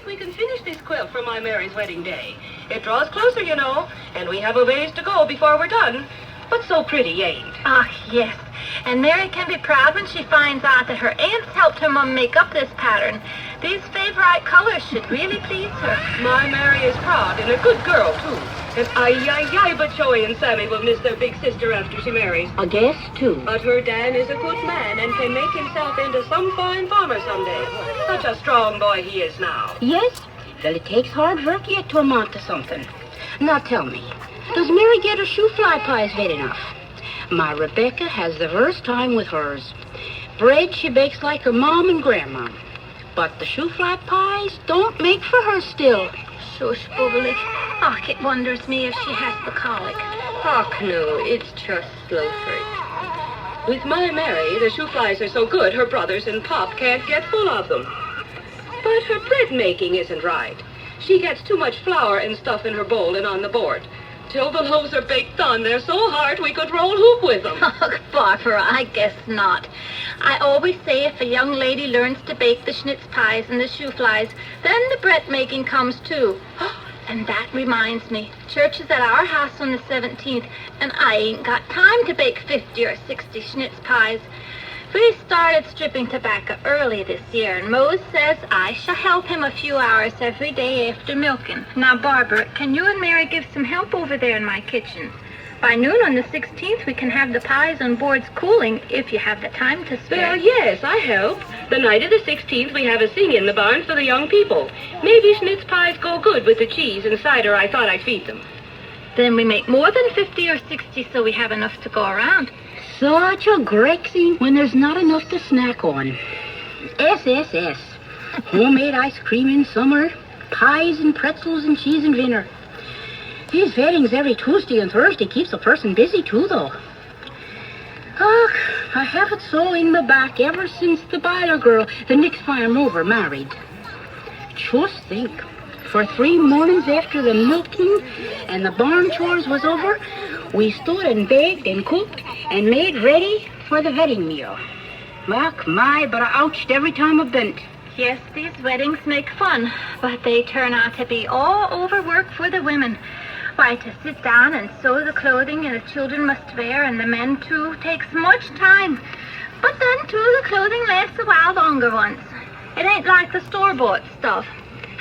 think we can finish this quilt for my Mary's wedding day. It draws closer, you know, and we have a ways to go before we're done. But so pretty, ain't? Ah, yes. And Mary can be proud when she finds out that her aunts helped her mum make up this pattern. These favorite colors should really please her. My Mary is proud, and a good girl, too. And ay, but Joey and Sammy will miss their big sister after she marries. I guess, too. But her Dan is a good man and can make himself into some fine farmer someday. Such a strong boy he is now. Yes? Well, it takes hard work yet to amount to something. Now tell me, does Mary get her shoe fly pies red enough? My Rebecca has the worst time with hers. Bread she bakes like her mom and grandma. But the shoe fly pies don't make for her still. Shush, Bubbly. Och, it wonders me if she has the colic. Och, no, it's just slow fruit. With my Mary, the shoe flies are so good her brothers and Pop can't get full of them. But her bread making isn't right. She gets too much flour and stuff in her bowl and on the board. Till the loaves are baked done, they're so hard we could roll hoop with them. Oh, Barbara, I guess not. I always say if a young lady learns to bake the schnitz pies and the shoe flies, then the bread making comes too. And that reminds me, church is at our house on the 17th, and I ain't got time to bake 50 or 60 schnitz pies. We started stripping tobacco early this year, and Mose says I shall help him a few hours every day after milking. Now, Barbara, can you and Mary give some help over there in my kitchen? By noon on the 16th, we can have the pies on boards cooling if you have the time to spare. Well, yes, I help. The night of the 16th, we have a sing in the barn for the young people. Maybe schnitz pies go good with the cheese and cider I thought I'd feed them. Then we make more than 50 or 60 so we have enough to go around. Such a Grexing when there's not enough to snack on. SSS. Homemade ice cream in summer, pies and pretzels and cheese and dinner. These weddings every Tuesday and Thursday keeps a person busy too, though. Oh, I have it so in my back ever since the Byler girl, the next farm over, married. Just think, for 3 mornings after the milking and the barn chores was over, we stood and baked and cooked and made ready for the wedding meal. Mark my, but I ouched every time I bent. Yes, these weddings make fun, but they turn out to be all overwork for the women. Why, to sit down and sew the clothing the children must wear, and the men, too, takes much time. But then, too, the clothing lasts a while longer once. It ain't like the store-bought stuff.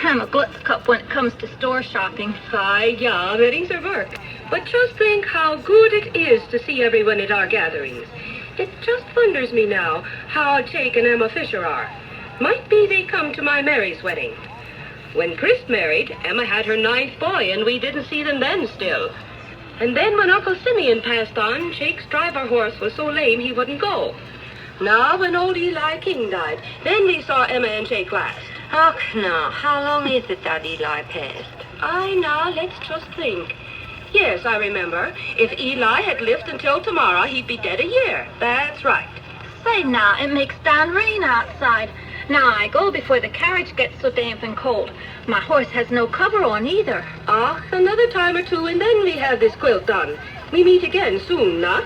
I'm a glutz cup when it comes to store shopping. Aye, yeah, weddings are work. But just think how good it is to see everyone at our gatherings. It just wonders me now how Jake and Emma Fisher are. Might be they come to my Mary's wedding. When Chris married, Emma had her 9th boy, and we didn't see them then still. And then when Uncle Simeon passed on, Jake's driver horse was so lame he wouldn't go. Now when old Eli King died, then we saw Emma and Jake last. Och, no, how long is it that Eli passed? Aye, now, let's just think. Yes, I remember. If Eli had lived until tomorrow, he'd be dead a year. That's right. Say now, it makes down rain outside. Now I go before the carriage gets so damp and cold. My horse has no cover on either. Ah, another time or two, and then we have this quilt done. We meet again soon, not?